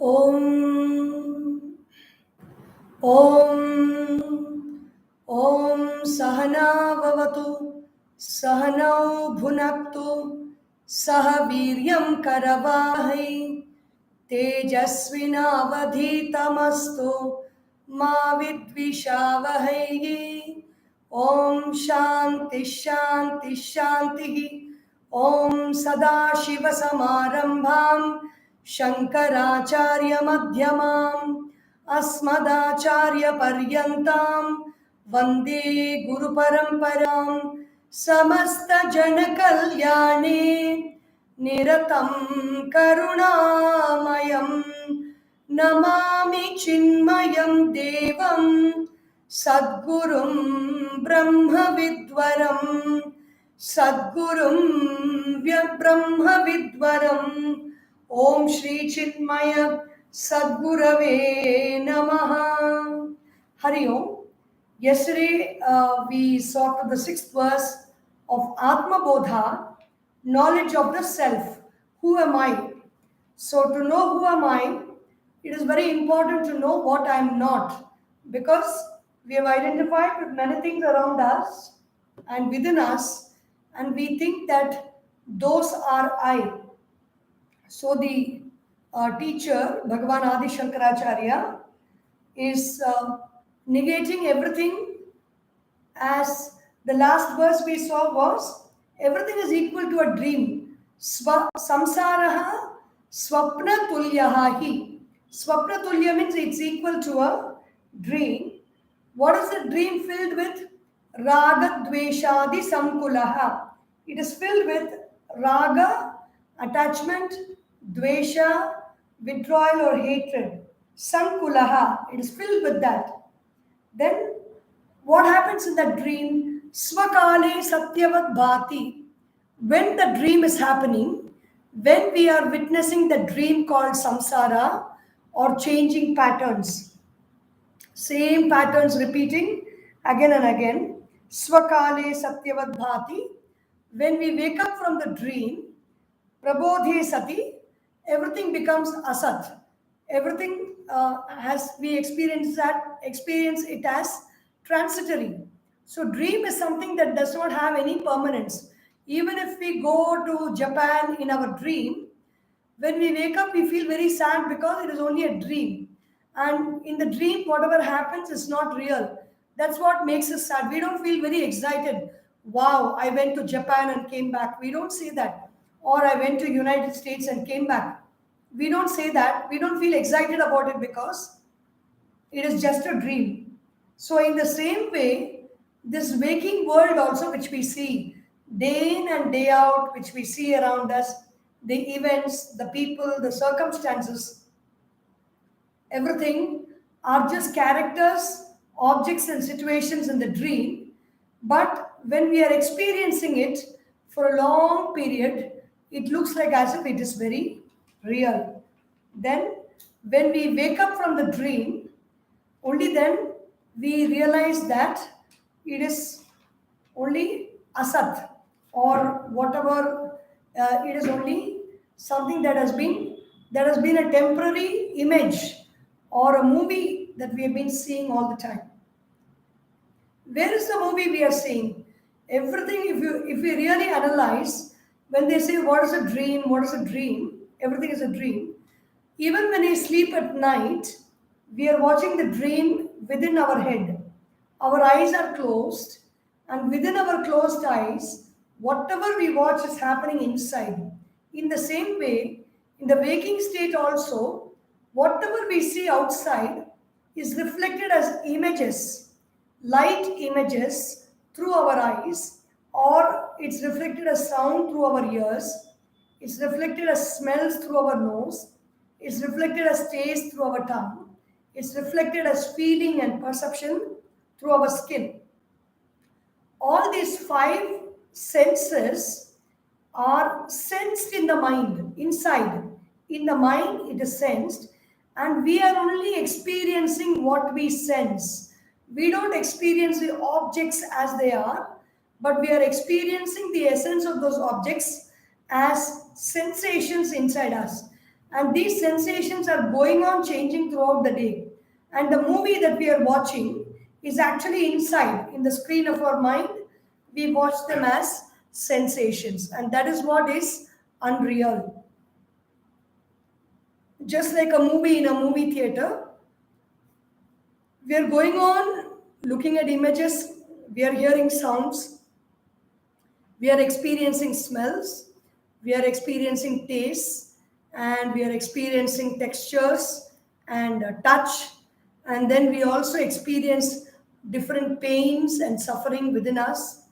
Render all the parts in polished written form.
Om Om Om Sahana Vavatu Sahanau Bhunaktu Sahaviryam Karavahai Tejasvinavadhitamastu Ma Vidvishavahai. Om Shanti Shanti Shanti. Om Sadashiva Samarambham Shankaracharya Madhyamam Asmadacharya Paryantam Vande Guru Paramparam Samasta Jana Kalyane Niratam Karunamayam Namami Chinmayam Devam Sadgurum Brahma Vidwaram Sadgurum Brahma Vidwaram. Om Shri Chinmaya Sadgurave Namaha. Hari Om. Yesterday we saw to the sixth verse of Atma Bodha, knowledge of the self. Who am I? So to know who am I, it is very important to know what I am not, because we have identified with many things around us and within us, and we think that those are I. So the teacher, Bhagavan Adisankaracharya, is negating everything, as the last verse we saw was everything is equal to a dream. Samsaraha swapna tulyaha hi. Swapna tulya means it's equal to a dream. What is the dream filled with? Raga dveshadi samkulaha. It is filled with raga, attachment, dvesha, withdrawal or hatred. Sankulaha. It is filled with that. Then what happens in that dream? Swakale satyavat bhati. When the dream is happening, when we are witnessing the dream called samsara or changing patterns, same patterns repeating again and again, swakale satyavat bhati. When we wake up from the dream, prabodhe sati, everything becomes asat. Everything has we experience it as transitory. So dream is something that does not have any permanence. Even if we go to Japan in our dream, when we wake up we feel very sad because it is only a dream, and in the dream whatever happens is not real. That's what makes us sad. We don't feel very excited. Wow, I went to Japan and came back. We don't say that. Or I went to United States and came back. We don't say that. We don't feel excited about it because it is just a dream. So in the same way, this waking world also, which we see day in and day out, which we see around us, the events, the people, the circumstances, everything are just characters, objects and situations in the dream. But when we are experiencing it for a long period, it looks like as if it is very real. Then when we wake up from the dream, only then we realize that it is only asat, or whatever, it is only something that has been a temporary image or a movie that we have been seeing all the time. Where is the movie we are seeing? Everything, if we really analyze, when they say what is a dream, everything is a dream. Even when we sleep at night, we are watching the dream within our head. Our eyes are closed, and within our closed eyes, whatever we watch is happening inside. In the same way, in the waking state also, whatever we see outside is reflected as images, light images through our eyes, or it's reflected as sound through our ears, it's reflected as smells through our nose, it's reflected as taste through our tongue, it's reflected as feeling and perception through our skin. All these five senses are sensed in the mind, inside. In the mind, it is sensed, and we are only experiencing what we sense. We don't experience the objects as they are, but we are experiencing the essence of those objects as sensations inside us. And these sensations are going on changing throughout the day. And the movie that we are watching is actually inside in the screen of our mind. We watch them as sensations, and that is what is unreal. Just like a movie in a movie theater, we are going on looking at images, we are hearing sounds, we are experiencing smells, we are experiencing tastes, and we are experiencing textures and touch. And then we also experience different pains and suffering within us.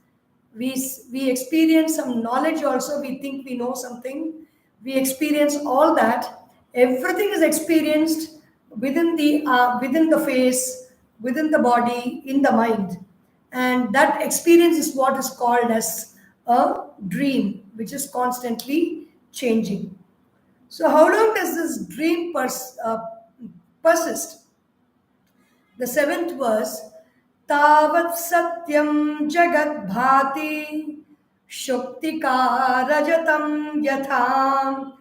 We experience some knowledge also. We think we know something. We experience all that. Everything is experienced within the face, within the body, in the mind, and that experience is what is called as a dream, which is constantly changing. So how long does this dream persist? The seventh verse, Tavat Satyam Jagat Bhati Shuktika Rajatam Yatham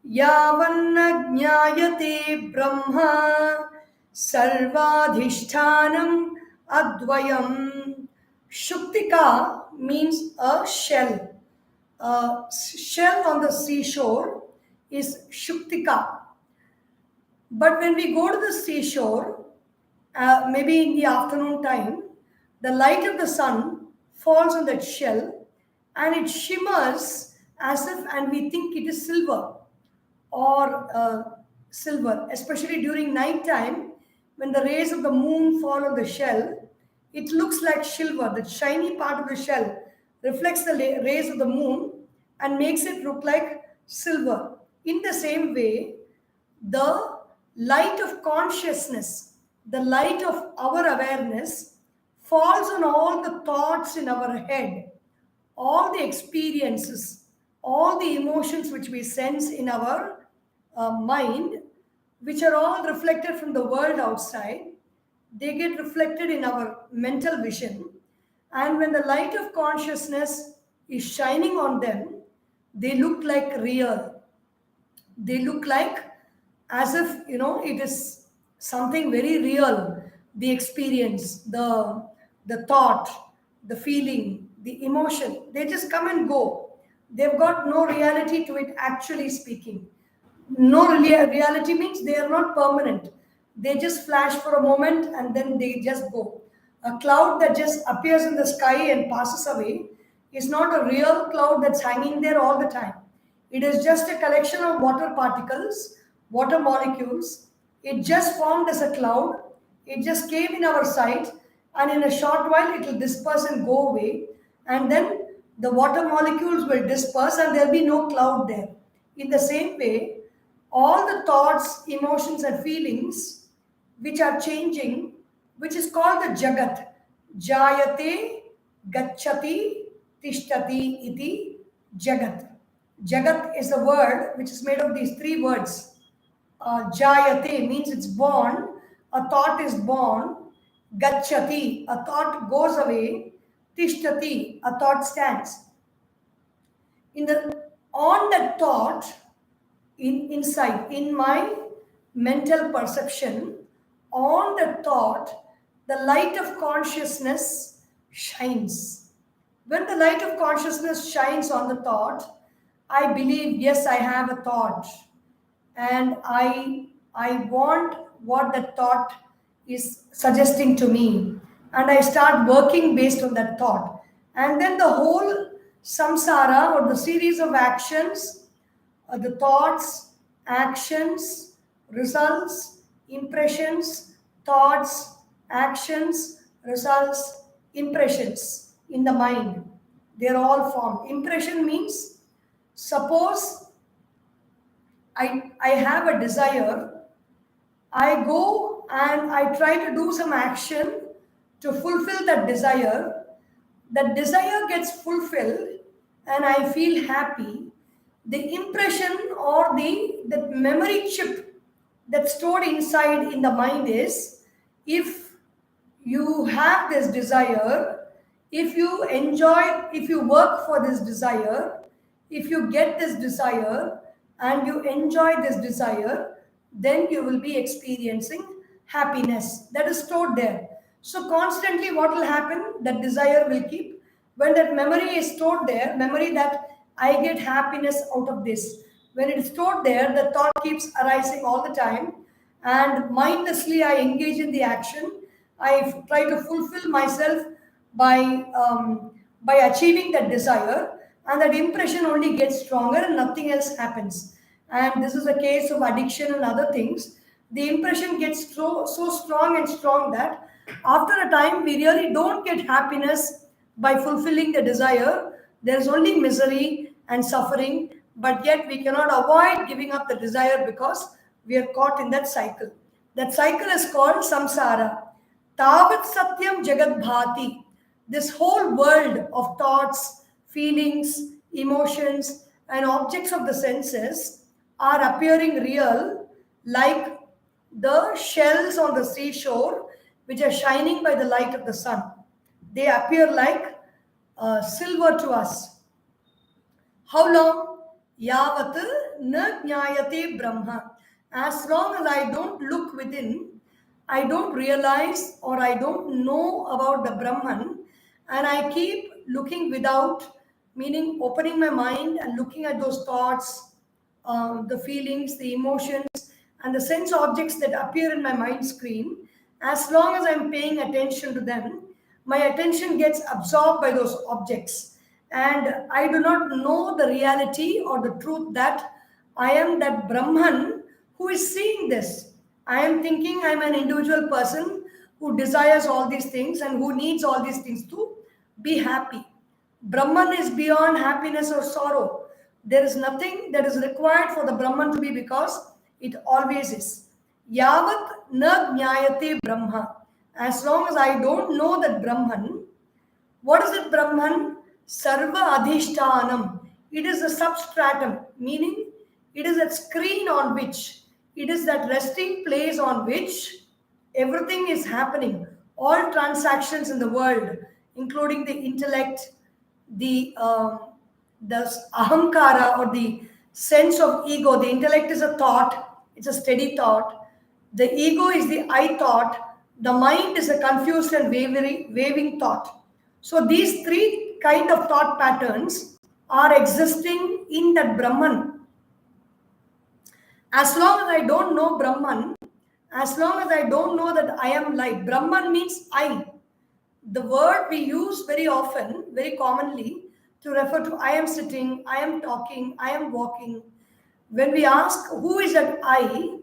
Yavanna Jnayate Brahma Sarvadhishtanam Advayam. Shuktika means a shell. A shell on the seashore is Shuktika. But when we go to the seashore, maybe in the afternoon time, the light of the sun falls on that shell and it shimmers as if, and we think it is silver or silver, especially during night time when the rays of the moon fall on the shell. It looks like silver. The shiny part of the shell reflects the rays of the moon and makes it look like silver. In the same way, the light of consciousness, the light of our awareness, falls on all the thoughts in our head, all the experiences, all the emotions which we sense in our mind, which are all reflected from the world outside. They get reflected in our mental vision. And when the light of consciousness is shining on them, they look like real. They look like as if it is something very real. The experience, the thought, the feeling, the emotion, they just come and go. They've got no reality to it, actually speaking. No reality means they are not permanent. They just flash for a moment and then they just go. A cloud that just appears in the sky and passes away is not a real cloud that's hanging there all the time. It is just a collection of water particles, water molecules. It just formed as a cloud. It just came in our sight, and in a short while it will disperse and go away. And then the water molecules will disperse and there will be no cloud there. In the same way, all the thoughts, emotions, and feelings which are changing, which is called the Jagat. Jayate, Gachati, Tishtati iti Jagat. Jagat is a word which is made of these three words. Jayate means it's born, a thought is born. Gachati, a thought goes away. Tishtati, a thought stands. On that thought, inside, in my mental perception, on the thought, the light of consciousness shines. When the light of consciousness shines on the thought, I believe, yes, I have a thought, and I want what that thought is suggesting to me, and I start working based on that thought. And then the whole samsara, or the series of actions, the thoughts, actions, results, impressions, thoughts, actions, results, impressions in the mind. They're all formed. Impression means, suppose I have a desire, I go and I try to do some action to fulfill that desire. That desire gets fulfilled and I feel happy. The impression or the memory chip that's stored inside in the mind is, if you have this desire, if you enjoy, if you work for this desire, if you get this desire, and you enjoy this desire, then you will be experiencing happiness that is stored there. So constantly what will happen? That desire will keep. When that memory is stored there, memory that I get happiness out of this. When it is stored there, the thought keeps arising all the time, and mindlessly I engage in the action. I try to fulfill myself by by achieving that desire, and that impression only gets stronger and nothing else happens. And this is a case of addiction and other things. The impression gets so strong and strong that after a time we really don't get happiness by fulfilling the desire. There is only misery and suffering, but yet we cannot avoid giving up the desire because we are caught in that cycle. That cycle is called samsara. Tavat satyam jagat bhati. This whole world of thoughts, feelings, emotions, and objects of the senses are appearing real like the shells on the seashore which are shining by the light of the sun. They appear like silver to us. How long? Yavat na jnayate Brahma. As long as I don't look within, I don't realize or I don't know about the Brahman, and I keep looking without, meaning opening my mind and looking at those thoughts, the feelings, the emotions, and the sense objects that appear in my mind screen. As long as I'm paying attention to them, my attention gets absorbed by those objects, and I do not know the reality or the truth that I am that Brahman who is seeing this. I am thinking I'm an individual person who desires all these things and who needs all these things to be happy. Brahman is beyond happiness or sorrow. There is nothing that is required for the Brahman to be because it always is. Yavat na jnayate Brahma. As long as I don't know that Brahman, what is it Brahman? Sarva adhishtanam. It is a substratum, meaning it is that screen on which, it is that resting place on which everything is happening. All transactions in the world, including the intellect, the ahankara or the sense of ego. The intellect is a thought, it's a steady thought. The ego is the I thought. The mind is a confused and waving thought. So these three kind of thought patterns are existing in that Brahman. As long as I don't know Brahman, as long as I don't know that I am light, Brahman means I. The word we use very often, very commonly, to refer to I am sitting, I am talking, I am walking. When we ask who is that I,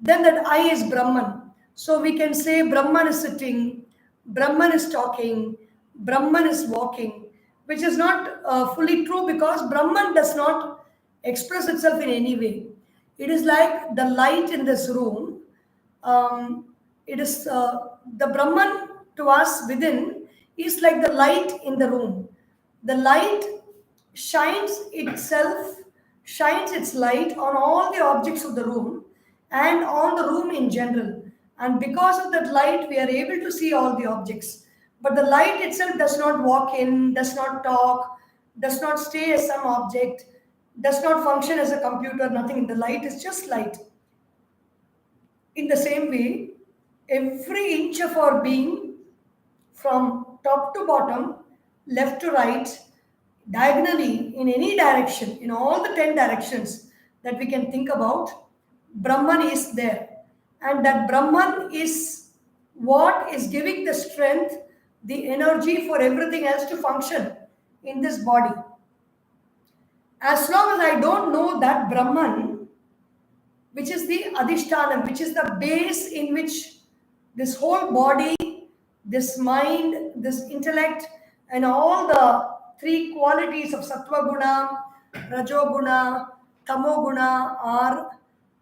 then that I is Brahman. So we can say Brahman is sitting, Brahman is talking, Brahman is walking, which is not fully true because Brahman does not express itself in any way. It is like the light in this room. It is the Brahman to us within is like the light in the room. The light shines itself, shines its light on all the objects of the room and on the room in general. And because of that light, we are able to see all the objects. But the light itself does not walk in, does not talk, does not stay as some object, does not function as a computer, nothing. The light is just light. In the same way, every inch of our being, from top to bottom, left to right, diagonally, in any direction, in all the 10 directions that we can think about, Brahman is there. And that Brahman is what is giving the strength, the energy for everything else to function in this body. As long as I don't know that Brahman, which is the Adhishtanam, which is the base in which this whole body, this mind, this intellect, and all the three qualities of Sattva Guna, Rajo Guna, Tamo Guna are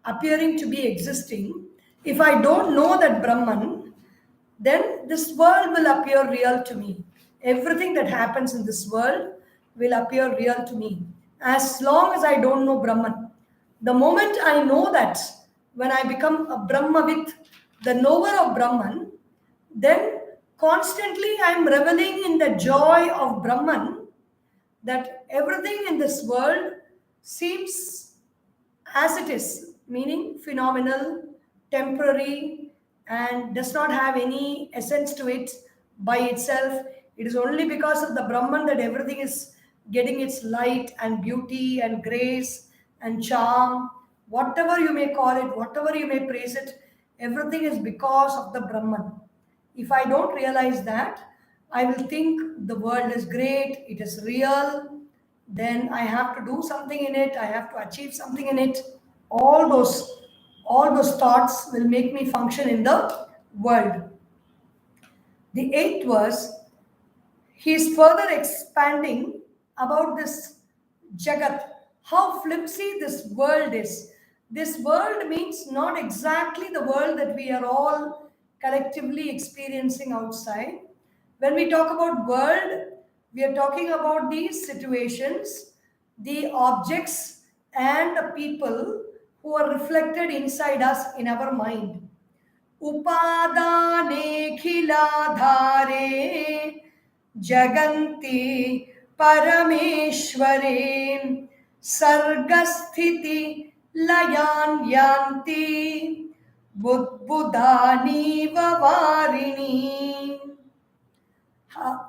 appearing to be existing. If I don't know that Brahman, then this world will appear real to me. Everything that happens in this world will appear real to me. As long as I don't know Brahman. The moment I know that, when I become a Brahmavit, the knower of Brahman, then constantly I am reveling in the joy of Brahman, that everything in this world seems as it is, meaning phenomenal, temporary, and does not have any essence to it by itself. It is only because of the Brahman that everything is getting its light and beauty and grace and charm, whatever you may call it, whatever you may praise it, everything is because of the Brahman. If I don't realize that, I will think the world is great, it is real, then I have to do something in it, I have to achieve something in it. All those, all those thoughts will make me function in the world. The eighth verse, he is further expanding about this Jagat, how flimsy this world is. This world means not exactly the world that we are all collectively experiencing outside. When we talk about world, we are talking about these situations, the objects, and the people who are reflected inside us in our mind. उपादानेऽखिलाधारे जगन्ति परमेश्वरे सर्गस्थिति लयान् यान्ति बुद्बुदानीव वारिणी.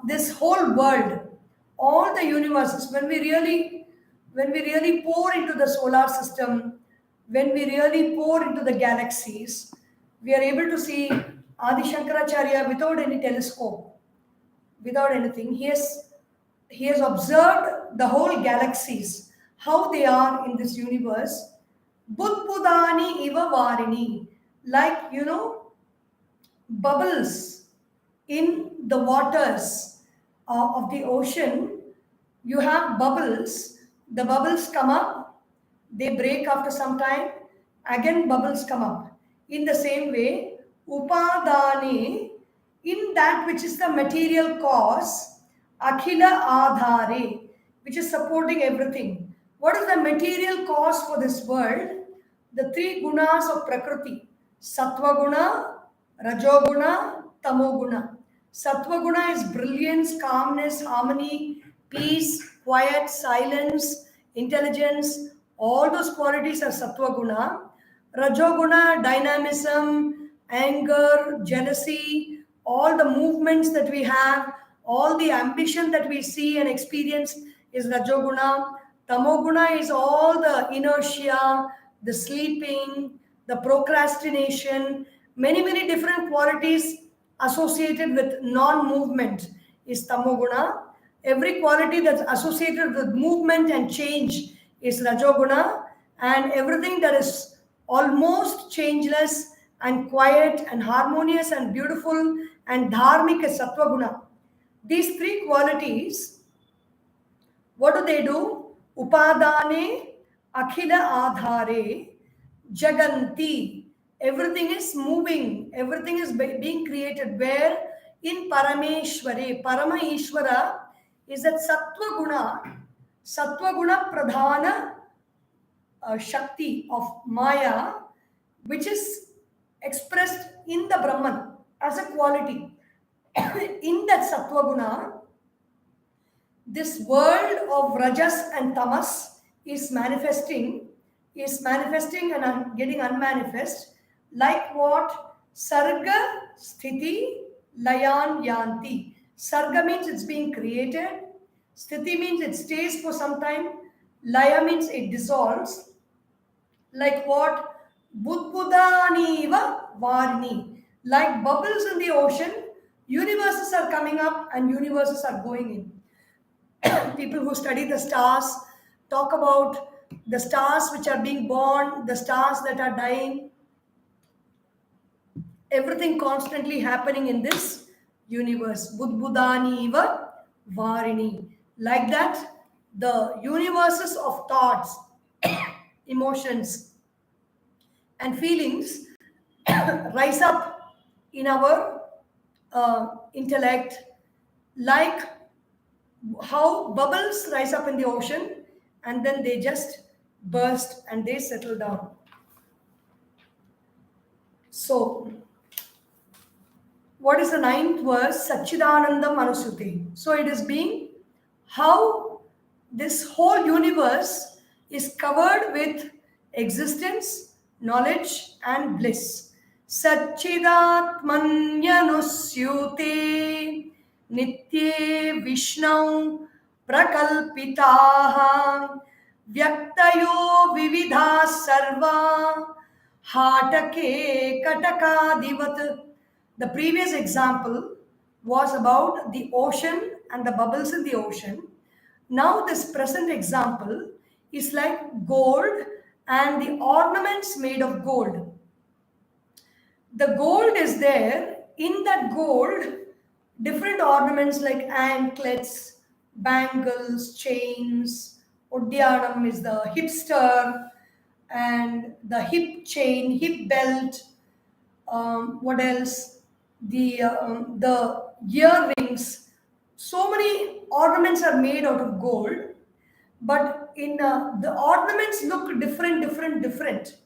This whole world, all the universes, when we really pour into the solar system, when we really pour into the galaxies, we are able to see Adisankaracharya without any telescope, without anything. He has observed the whole galaxies, how they are in this universe. Budbudani iva varini, like bubbles in the waters of the ocean. You have bubbles. The bubbles come up, they break after some time, again bubbles come up. In the same way, upadane, in that which is the material cause, akhila adhare, which is supporting everything. What is the material cause for this world? The three gunas of Prakriti: Sattva guna, Rajoguna, Tamoguna. Sattva guna is brilliance, calmness, harmony, peace, quiet, silence, intelligence. All those qualities are Sattva guna. Rajoguna, dynamism, anger, jealousy, all the movements that we have, all the ambition that we see and experience is Rajoguna. Tamoguna is all the inertia, the sleeping, the procrastination, many different qualities associated with non-movement is Tamoguna. Every quality that's associated with movement and change is Rajoguna, and everything that is almost changeless and quiet and harmonious and beautiful and dharmic is Sattva guna. These three qualities, what do? Upadane, akhila adhare, jaganti. Everything is moving, everything is being created. Where? In Parameshware. Parama Ishvara is that Sattva guna pradhana Shakti of Maya, which is expressed in the Brahman as a quality. In that Sattva guna, this world of Rajas and Tamas is manifesting and getting unmanifest, like what? Sarga, Sthiti, Layan, Yanti. Sarga means it's being created. Sthiti means it stays for some time. Laya means it dissolves. Like what? Budbudaniva varni. Like bubbles in the ocean, universes are coming up and universes are going in. People who study the stars talk about the stars which are being born, the stars that are dying. Everything constantly happening in this universe. Budbudaniva varini. Like that, the universes of thoughts, emotions, and feelings rise up in our intellect, like how bubbles rise up in the ocean and then they just burst and they settle down. So, what is the ninth verse? Satchidanandam Anusute. So, it is being how this whole universe is covered with existence, knowledge, and bliss. Satchidatmanyanusyute nitye Vishnau prakalpitaha vyaktayo vividha sarva hatake katakadivat. The previous example was about the ocean and the bubbles in the ocean. Now this present example is like gold and the ornaments made of gold. The gold is there. In that gold, different ornaments like anklets, bangles, chains. Udyanam is the hipster, and the hip chain, hip belt. What else? The earrings. So many ornaments are made out of gold, but in the ornaments look different.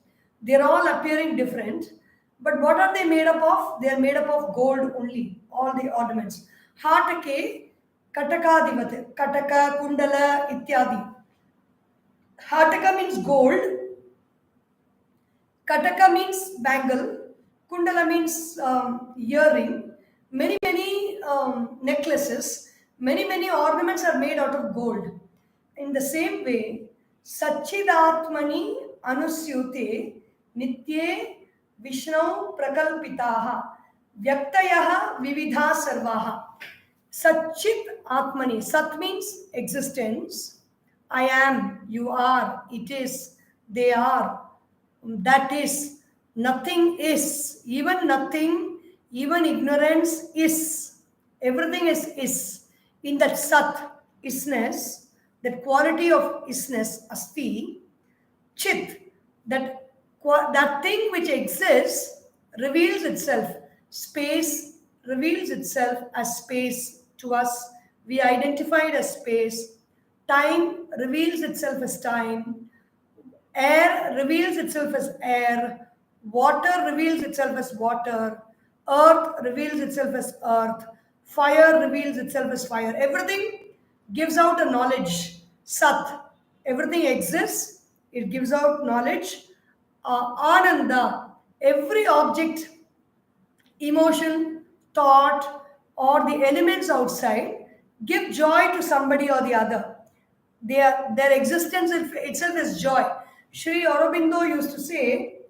They're all appearing different, but what are they made up of? They are made up of gold only, all the ornaments. Hatake katakadivat, kataka, kundala, ityadi. Hataka means gold, kataka means bangle, kundala means earring. Many necklaces, many ornaments are made out of gold. In the same way, Satchidatmani Anusyute Nitye Vishnau Prakalpitaha Vyaktayaha Vividha Sarvaha. Satchit Atmani. Sat means existence. I am, you are, it is, they are, that is, nothing is, even nothing, even ignorance is. Everything is. In that Sat, isness, that quality of isness, asti, chit, that thing which exists reveals itself. Space reveals itself as space to us. We identify it as space. Time reveals itself as time. Air reveals itself as air. Water reveals itself as water. Earth reveals itself as earth. Fire reveals itself as fire. Everything gives out a knowledge. Sat. Everything exists. It gives out knowledge. Ananda. Every object, emotion, thought, or the elements outside give joy to somebody or the other. Their existence itself is joy. Sri Aurobindo used to say,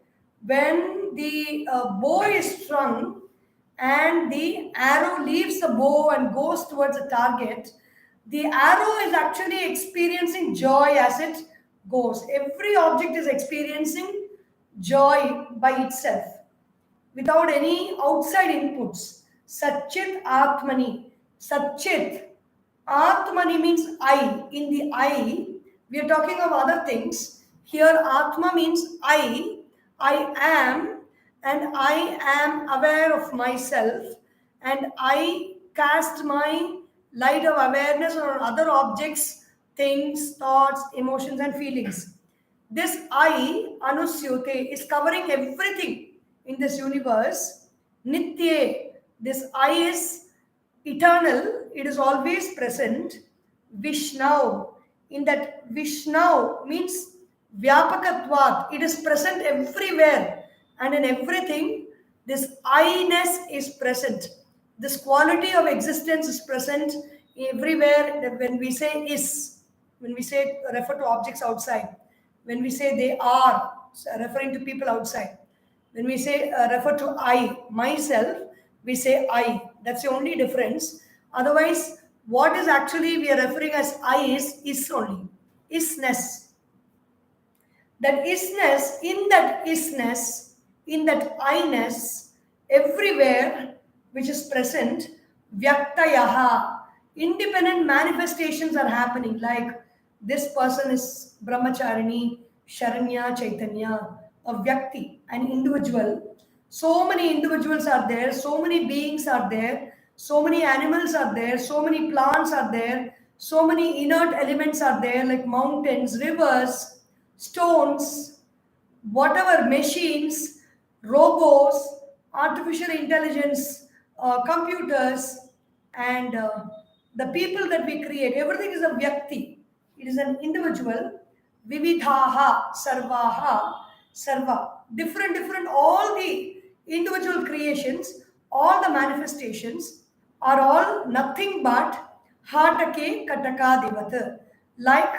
when the bow is strung and the arrow leaves the bow and goes towards the target, the arrow is actually experiencing joy as it goes. Every object is experiencing joy by itself without any outside inputs. Satchit Atmani. Satchit. Atmani means I. In the I, we are talking of other things. Here, Atma means I am, and I am aware of myself, and I cast my light of awareness on other objects, things, thoughts, emotions, and feelings. This I, Anusyute, is covering everything in this universe. Nitye, this I is eternal, it is always present. Vishnau, in that Vishnau means Vyapakatvat, it is present everywhere and in everything. This I-ness is present. This quality of existence is present everywhere. When we say is, when we say refer to objects outside, when we say they are, referring to people outside, when we say refer to I, myself, we say I. That's the only difference. Otherwise, what is actually we are referring as I is only. Isness. That isness, in that I-ness, everywhere which is present, vyaktayaha, independent manifestations are happening. Like this person is Brahmacharini, Sharanya, Chaitanya, a vyakti, an individual. So many individuals are there, so many beings are there, so many animals are there, so many plants are there, so many inert elements are there, like mountains, rivers, stones, whatever, machines, robots, artificial intelligence, computers, and the people that we create. Everything is a vyakti. It is an individual. Vividhaha, Sarvaha, Sarva. Different, all the individual creations, all the manifestations are all nothing but Hatake Katakadivat. Like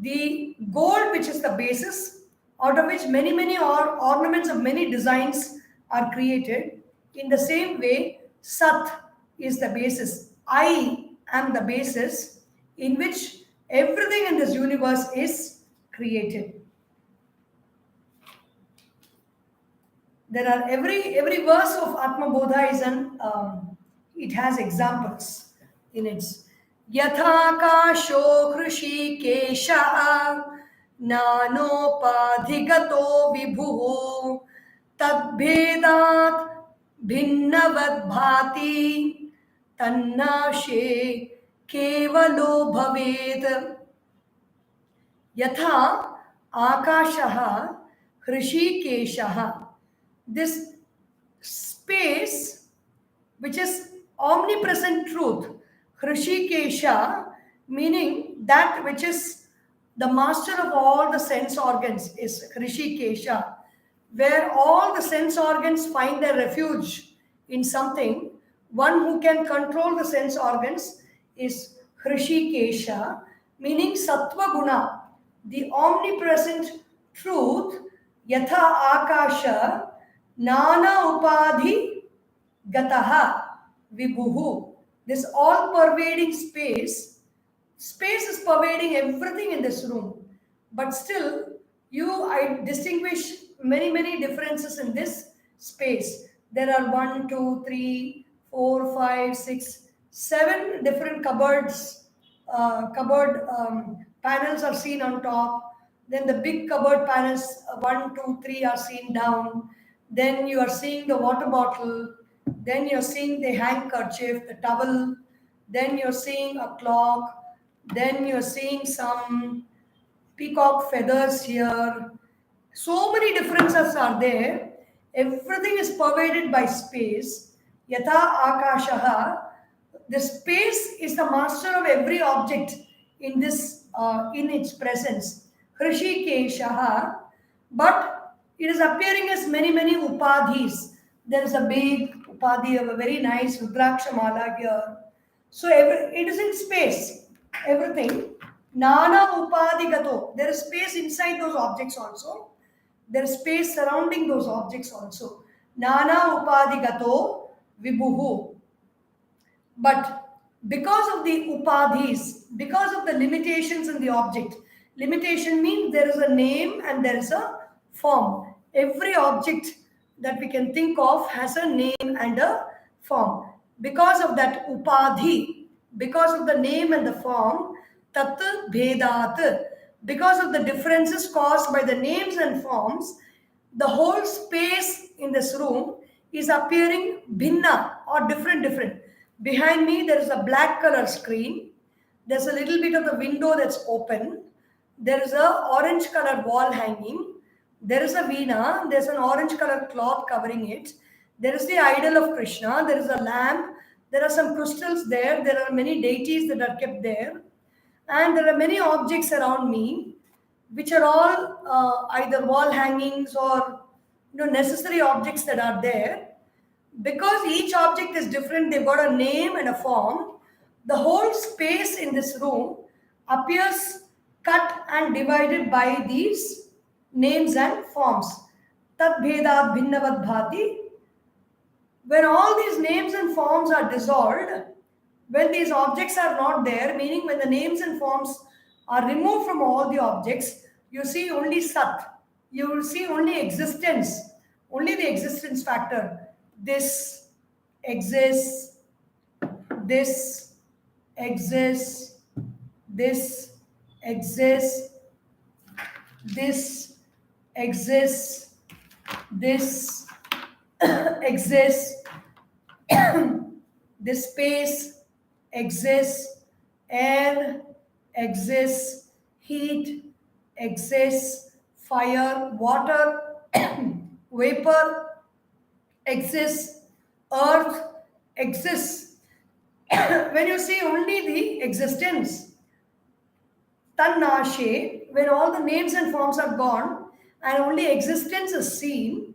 the gold, which is the basis, out of which many ornaments of many designs are created. In the same way, Sat is the basis. I am the basis in which everything in this universe is created. There are every verse of Atma Bodha is it has examples in it. Yathakasho Hrishikesha Nanopadhigato Vibhu Tadbhedat Bhinnavad Bhati Tannashe Kevalo Bhaved Yatha Akashaha Hrishikeshaha. This space, which is omnipresent truth, Hrishikesha, meaning that which is the master of all the sense organs, is Hrishikesha, where all the sense organs find their refuge in something. One who can control the sense organs is Hrishikesha, meaning Sattva Guna, the omnipresent truth, Yatha Akasha, Nana Upadhi Gataha Vibhuhu. This all pervading space is pervading everything in this room. But still, I distinguish many differences in this space. There are 1, 2, 3, 4, 5, 6, 7 different cupboards. Cupboard panels are seen on top. Then the big cupboard panels, 1, 2, 3 are seen down. Then you are seeing the water bottle. Then you're seeing the handkerchief, the towel. Then you're seeing a clock. Then you're seeing some peacock feathers here. So many differences are there. Everything is pervaded by space. Yatha Akashaha. The space is the master of every object in this in its presence. Hrishikeshaha. But it is appearing as many upadhis. There is a big upadhi of a very nice Rudraksha mala here. So it is in space. Everything. Nana upadhi gato. There is space inside those objects also. There is space surrounding those objects also. Nana upadhi gato vibhuhu. But because of the upadhis, because of the limitations in the object, limitation means there is a name and there is a form. Every object that we can think of has a name and a form. Because of that upadhi, because of the name and the form, tat bhedat, because of the differences caused by the names and forms, the whole space in this room is appearing bhinna or different. Behind me, there is a black color screen. There's a little bit of the window that's open. There is a orange color wall hanging. There is a veena. There's an orange color cloth covering it. There is the idol of Krishna. There is a lamp. There are some crystals there. There are many deities that are kept there. And there are many objects around me, which are all either wall hangings or necessary objects that are there. Because each object is different, they've got a name and a form. The whole space in this room appears cut and divided by these names and forms. Tat bhedat bhinnavad bhati. When all these names and forms are dissolved, when these objects are not there, meaning when the names and forms are removed from all the objects, you see only Sat. You will see only existence, only the existence factor. This exists, this exists, this exists, this exists, this exists, this space exists, air exists, heat exists, fire, water, vapor exists, earth exists. When you see only the existence, Tannashe, when all the names and forms are gone and only existence is seen,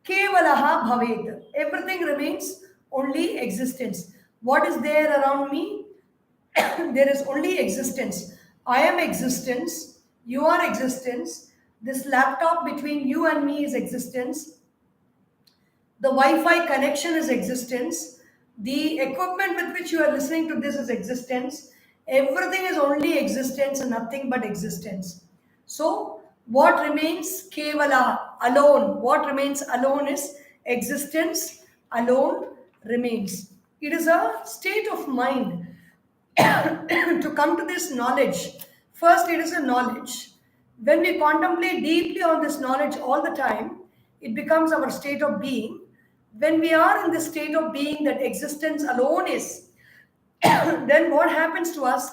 Kevalaha Bhaved. Everything remains only existence. What is there around me? There is only existence. I am existence. You are existence. This laptop between you and me is existence. The Wi-Fi connection is existence. The equipment with which you are listening to this is existence. Everything is only existence and nothing but existence. So, what remains kevala, alone? What remains alone is existence alone remains. It is a state of mind to come to this knowledge. First, it is a knowledge. When we contemplate deeply on this knowledge all the time, it becomes our state of being. When we are in the state of being that existence alone is, then what happens to us?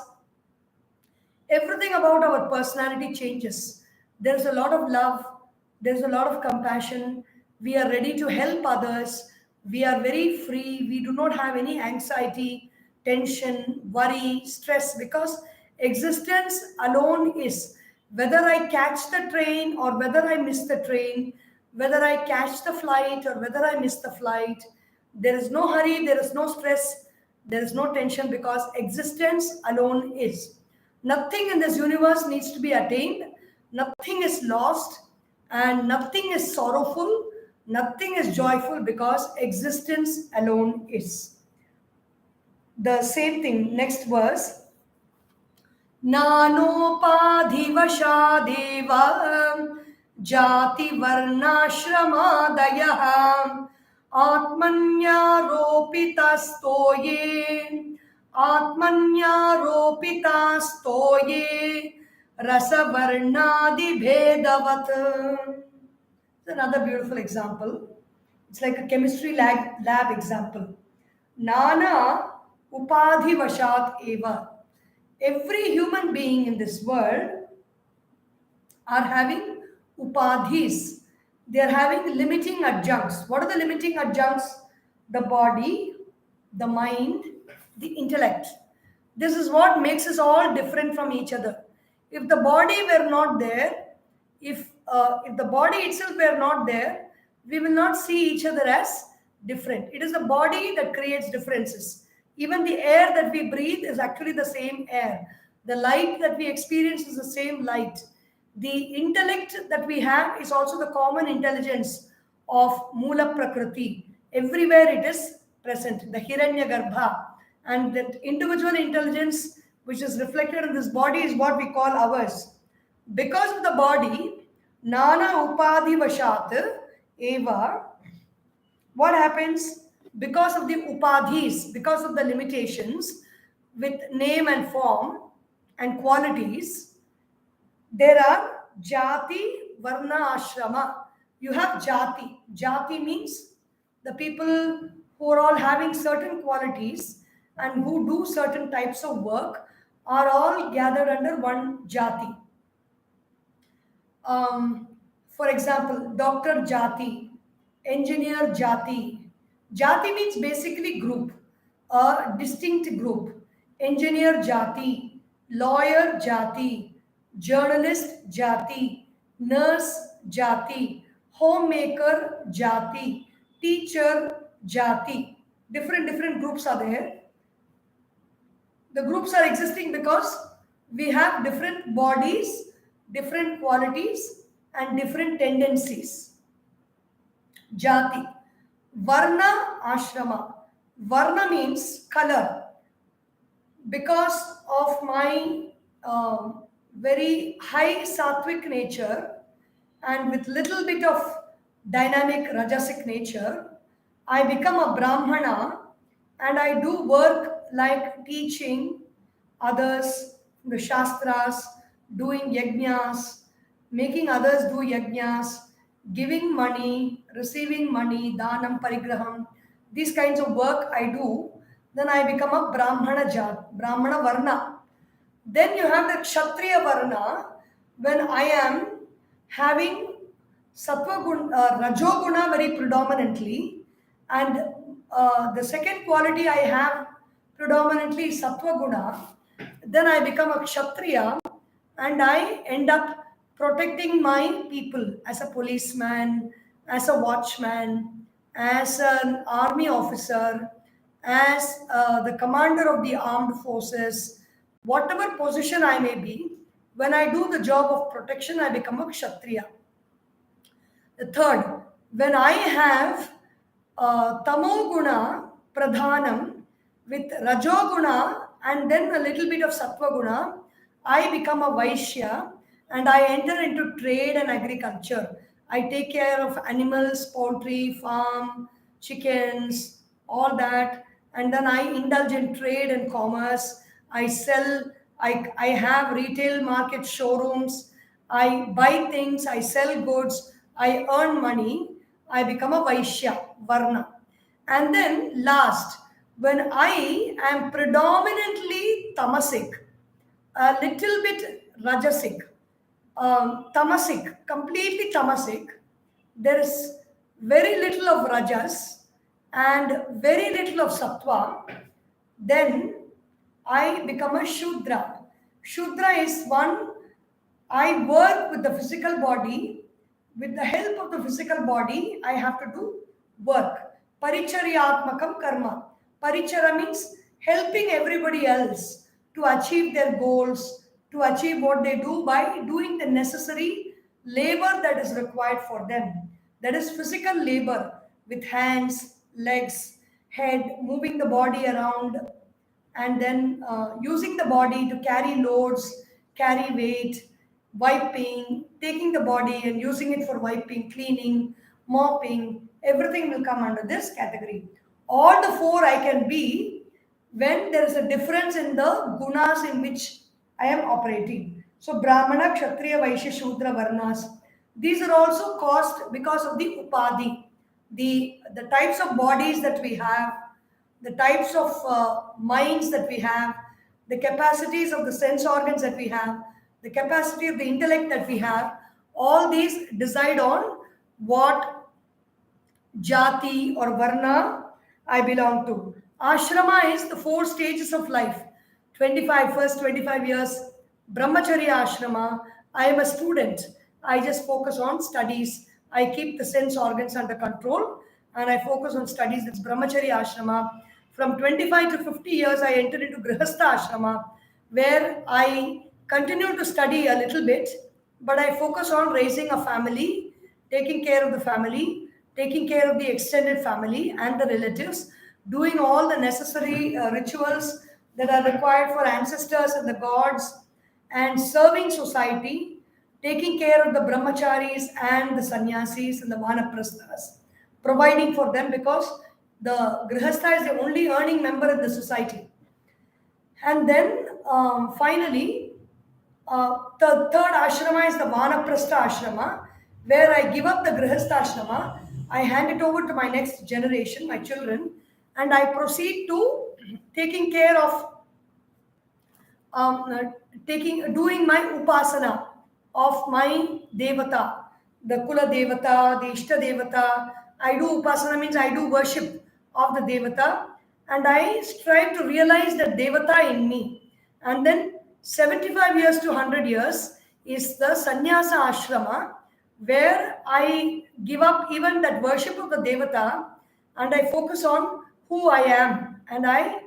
Everything about our personality changes. There's a lot of love, there's a lot of compassion. We are ready to help others. We are very free. We do not have any anxiety, tension, worry, stress because existence alone is. Whether I catch the train or whether I miss the train, whether I catch the flight or whether I miss the flight, there is no hurry, there is no stress, there is no tension because existence alone is. Nothing in this universe needs to be attained, nothing is lost, and nothing is sorrowful, nothing is joyful because existence alone is. The same thing, next verse. नानोपाधिवशादेव जातिवर्णाश्रमादयः आत्मन्यारोपितस्तो ये रसवर्णादिभेदवत्. It's another beautiful example. It's like a chemistry lab example. Nana upadhi vashat eva. Every human being in this world are having upadhis. They are having limiting adjuncts. What are the limiting adjuncts? The body, the mind, the intellect. This is what makes us all different from each other. If the body were not there, if the body itself were not there, we will not see each other as different. It is the body that creates differences. Even the air that we breathe is actually the same air. The light that we experience is the same light. The intellect that we have is also the common intelligence of Mula Prakriti. Everywhere it is present, the Hiranya Garbha. And that individual intelligence which is reflected in this body is what we call ours. Because of the body, Nana Upadhi Vashat Eva, what happens? Because of the upadhis, because of the limitations with name and form and qualities, there are jati, varna, ashrama. You have jati. Jati means the people who are all having certain qualities and who do certain types of work are all gathered under one jati. For example, Dr. Jati, Engineer Jati. Jati means basically group, a distinct group. Engineer Jati, Lawyer Jati, Journalist Jati, Nurse Jati, Homemaker Jati, Teacher Jati. Different groups are there. The groups are existing because we have different bodies, different qualities, and different tendencies. Jati. Varna, ashrama. Varna means color. Because of my very high sattvic nature and with little bit of dynamic rajasic nature, I become a Brahmana and I do work like teaching others the Shastras, doing yajnas, making others do yajnas, giving money, receiving money, dhanam, parigraham, these kinds of work I do, then I become a Brahmana Jat, Brahmana Varna. Then you have the Kshatriya Varna, when I am having Sattva Guna, Rajoguna very predominantly, and the second quality I have predominantly is Sattva Guna, then I become a Kshatriya, and I end up protecting my people as a policeman, as a watchman, as an army officer, as the commander of the armed forces, whatever position I may be. When I do the job of protection, I become a kshatriya. The third, when I have tamoguna pradhanam with rajoguna and then a little bit of sattvaguna, I become a vaishya and I enter into trade and agriculture. I take care of animals, poultry, farm, chickens, all that, and then I indulge in trade and commerce. I sell, I have retail market showrooms, I buy things, I sell goods, I earn money, I become a Vaishya, Varna. And then last, when I am predominantly tamasic, a little bit rajasic, tamasic, completely tamasic, there is very little of rajas and very little of sattva, then I become a Shudra. Shudra is one, I work with the physical body. With the help of the physical body, I have to do work. Paricharyatmakam karma. Parichara means helping everybody else to achieve their goals, to achieve what they do by doing the necessary labor that is required for them. That is physical labor with hands, legs, head, moving the body around, and then using the body to carry loads, carry weight, wiping, taking the body and using it for wiping, cleaning, mopping, everything will come under this category. All the four I can be when there is a difference in the gunas in which I am operating. So Brahmana, Kshatriya, Vaishya, Shudra, Varnas. These are also caused because of the upadhi, the types of bodies that we have, the types of minds that we have, the capacities of the sense organs that we have, the capacity of the intellect that we have. All these decide on what jati or varna I belong to. Ashrama is the four stages of life. 25, first 25 years, Brahmacharya ashrama. I am a student. I just focus on studies. I keep the sense organs under control and I focus on studies. That's Brahmacharya ashrama. From 25 to 50 years, I entered into Grihastha ashrama, where I continue to study a little bit, but I focus on raising a family, taking care of the family, taking care of the extended family and the relatives, doing all the necessary rituals that are required for ancestors and the gods, and serving society, taking care of the brahmacharis and the sannyasis and the vanaprasthas, providing for them because the grihastha is the only earning member in the society. And then finally, the third ashrama is the vanaprastha ashrama, where I give up the grihastha ashrama, I hand it over to my next generation, my children, and I proceed to taking care of doing my upasana of my devata, the kula devata, the ishta devata. I do upasana means I do worship of the devata, and I strive to realize that devata in me. And then 75 years to 100 years is the sannyasa ashrama, where I give up even that worship of the devata and I focus on who I am and I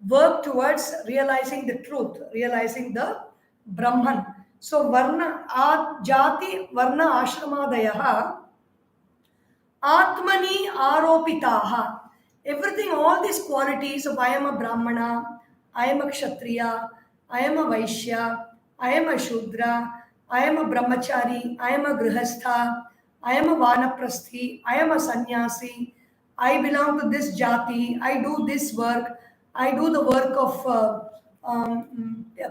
work towards realizing the truth, realizing the Brahman. So Varna, Jati, Varna, Ashramadayaha, Atmani, Aropitaha. Everything, all these qualities of I am a Brahmana, I am a Kshatriya, I am a Vaishya, I am a Shudra, I am a Brahmachari, I am a Grihastha, I am a Vanaprasthi, I am a Sannyasi, I belong to this Jati, I do this work, I do the work of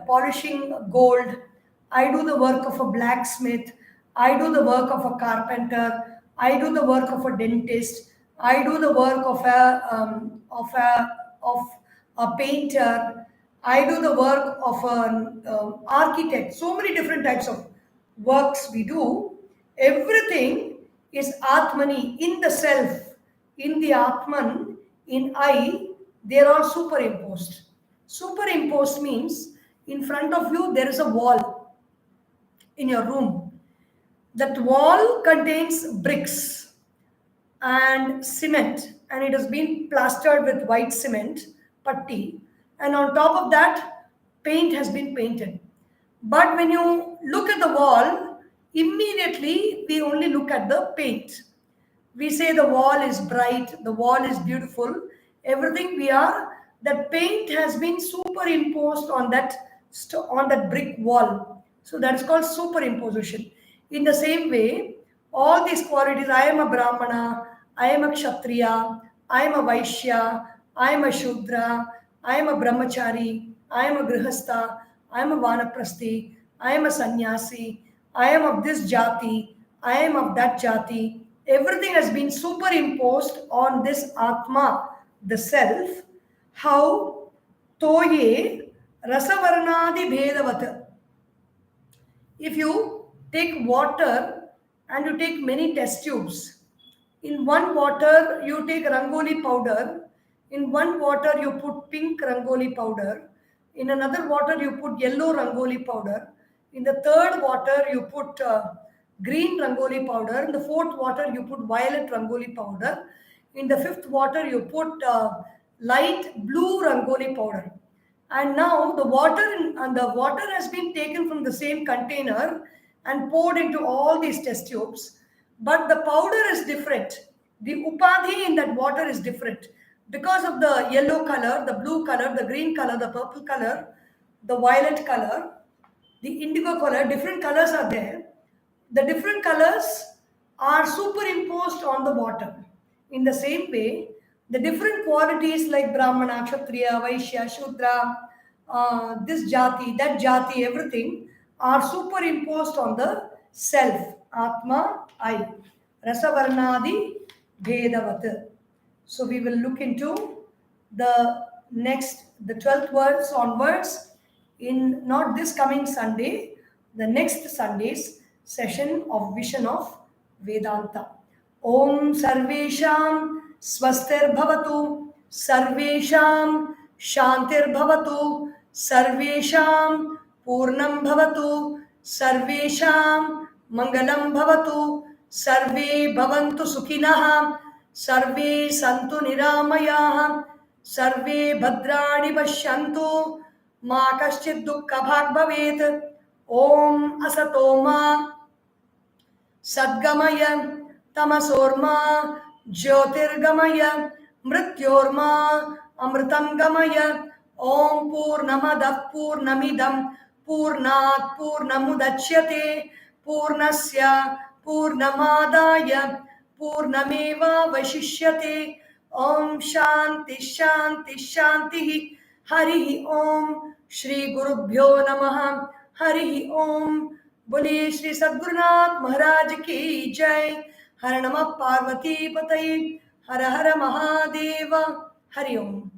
polishing gold, I do the work of a blacksmith, I do the work of a carpenter, I do the work of a dentist, I do the work of a painter, I do the work of an architect. So many different types of works we do. Everything is Atmani, in the self, in the Atman, in I, they are all superimposed. Superimposed means in front of you there is a wall. in your room. That wall contains bricks and cement, and it has been plastered with white cement, putty, and on top of that, paint has been painted. But when you look at the wall, immediately we only look at the paint. We say the wall is bright, the wall is beautiful, everything we are, that paint has been superimposed on that brick wall. So that is called superimposition. In the same way, all these qualities, I am a Brahmana, I am a Kshatriya, I am a Vaishya, I am a Shudra, I am a Brahmachari, I am a Grihastha, I am a Vanaprasthi, I am a Sannyasi, I am of this jati, I am of that jati. Everything has been superimposed on this Atma, the self. How toye rasavarnadi bhedavat. If you take water and you take many test tubes, in one water you take rangoli powder, in one water you put pink rangoli powder, in another water you put yellow rangoli powder, in the third water you put green rangoli powder, in the fourth water you put violet rangoli powder, in the fifth water you put light blue rangoli powder. And now the water has been taken from the same container and poured into all these test tubes, but the powder is different. The upadhi in that water is different because of the yellow color, the blue color, the green color, the purple color, the violet color, the indigo color. Different colors are there. The different colors are superimposed on the water. In the same way, the different qualities like Brahmana, Kshatriya, Vaishya, Shudra, this jati, that jati, everything are superimposed on the self, Atma, I. Rasavarnadi Bhedavat. So we will look into the 12th verse onwards in not this coming Sunday, the next Sunday's session of Vision of Vedanta. Om Sarvesham Swastir Bhavatu, Sarvesham Shantir Bhavatu, Sarvesham Purnam Bhavatu, Sarvesham Mangalam Bhavatu, Sarve Bhavantu Sukhinah, Sarve Santu Niramayah, Sarve Bhadrani Pashyantu, Ma Kaschid Dukkha Bhag Bhavet. Om Asatoma Sadgamaya Tamasorma Jyotirgamaya Mrityorma Amritam Gamaya. Om Purnamadav Purnamidam Purnat Purnamudachyate Purnasya Purnamadaya Purnameva Vashishyate. Om Shanti Shanti Shanti. Hari Om. Shri Gurubhyo Namaha. Hari Om. बोलिए श्री सद्गुरुनाथ महाराज की जय. हर नमः पार्वती पतये. हर हर महादेव. हरि ओम.